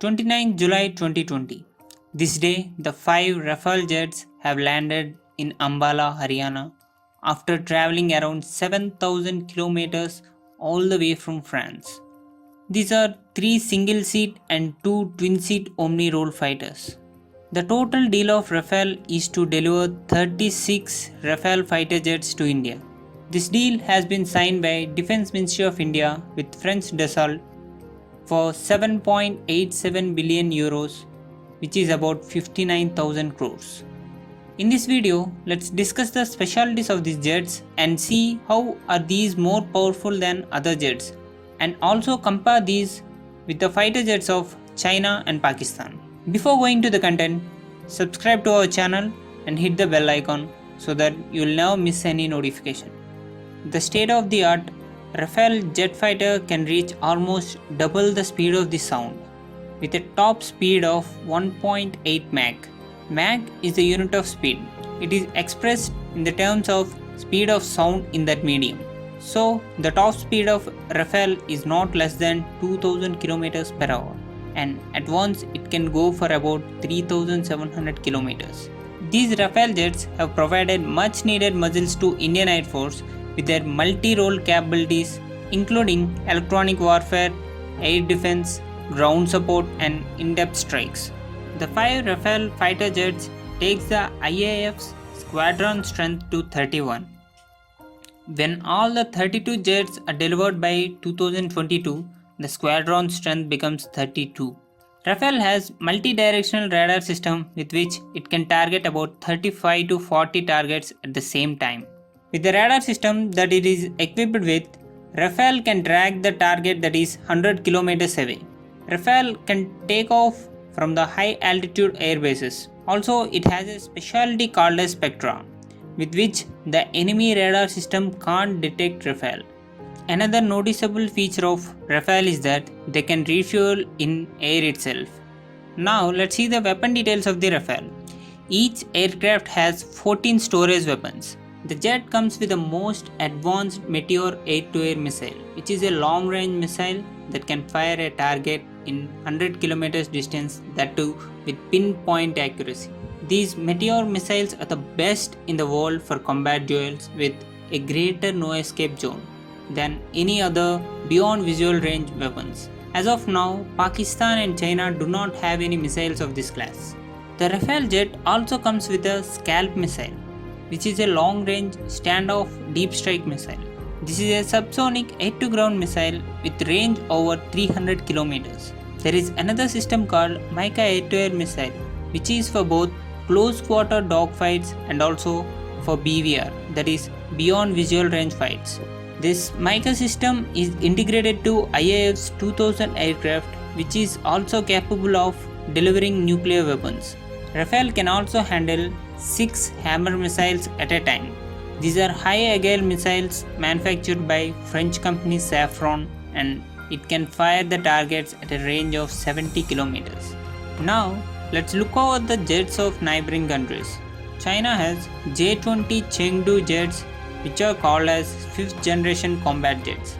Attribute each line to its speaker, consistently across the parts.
Speaker 1: 29 July 2020. This day, the 5 Rafale jets have landed in Ambala, Haryana after traveling around 7,000 kilometers all the way from France. These are 3 single seat and 2 twin seat Omni role fighters. The total deal of Rafale is to deliver 36 Rafale fighter jets to India. This deal has been signed by Defense Ministry of India with French Dassault for 7.87 billion euros, which is about 59,000 crores. In this video, let's discuss the specialties of these jets and see how are these more powerful than other jets, and also compare these with the fighter jets of China and Pakistan. Before going to the content, subscribe to our channel and hit the bell icon so that you will never miss any notification. The state-of-the-art Rafale jet fighter can reach almost double the speed of the sound, with a top speed of 1.8 Mach. Mach is the unit of speed. It is expressed in the terms of speed of sound in that medium. So, the top speed of Rafale is not less than 2000 km per hour, and at once it can go for about 3700 km. These Rafale jets have provided much needed muscles to Indian Air Force with their multi-role capabilities, including electronic warfare, air defense, ground support and in-depth strikes. The 5 Rafale fighter jets takes the IAF's squadron strength to 31. When all the 32 jets are delivered by 2022, the squadron strength becomes 32. Rafale has multi-directional radar system with which it can target about 35 to 40 targets at the same time. With the radar system that it is equipped with, Rafale can track the target that is 100 km away. Rafale can take off from the high altitude air bases. Also, it has a specialty called as Spectra, with which the enemy radar system can't detect Rafale. Another noticeable feature of Rafale is that they can refuel in air itself. Now let's see the weapon details of the Rafale. Each aircraft has 14 storage weapons. The jet comes with the most advanced Meteor air-to-air missile, which is a long-range missile that can fire a target in 100 km distance, that too with pinpoint accuracy. These Meteor missiles are the best in the world for combat duels with a greater no-escape zone than any other beyond visual range weapons. As of now, Pakistan and China do not have any missiles of this class. The Rafale jet also comes with a Scalp missile, which is a long-range standoff deep strike missile. This is a subsonic air-to-ground missile with range over 300 km. There is another system called Mica air-to-air missile, which is for both close-quarter dogfights and also for BVR, that is beyond visual range fights. This Mica system is integrated to IAF's 2000 aircraft, which is also capable of delivering nuclear weapons. Rafale can also handle 6 Hammer missiles at a time. These are high agile missiles manufactured by French company Safran, and it can fire the targets at a range of 70 km. Now let's look over the jets of neighboring countries. China has J-20 Chengdu jets, which are called as 5th generation combat jets.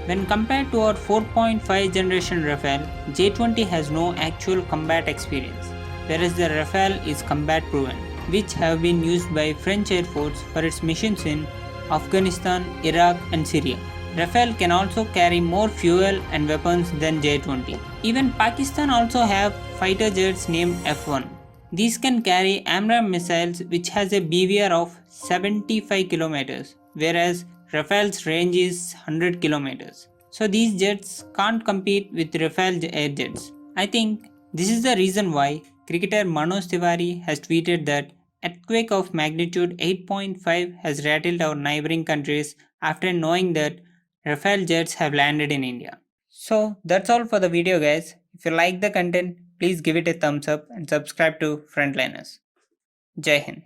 Speaker 1: When compared to our 4.5 generation Rafale, J-20 has no actual combat experience, whereas the Rafale is combat proven, which have been used by French Air Force for its missions in Afghanistan, Iraq and Syria. Rafale can also carry more fuel and weapons than J-20. Even Pakistan also have fighter jets named F-1. These can carry AMRAAM missiles, which has a BVR of 75 km, whereas Rafale's range is 100 km. So these jets can't compete with Rafale air jets. I think this is the reason why cricketer Manoj Tiwari has tweeted that earthquake of magnitude 8.5 has rattled our neighboring countries after knowing that Rafale jets have landed in India. So that's all for the video, guys. If you like the content, please give it a thumbs up and subscribe to Frontliners. Jai Hind.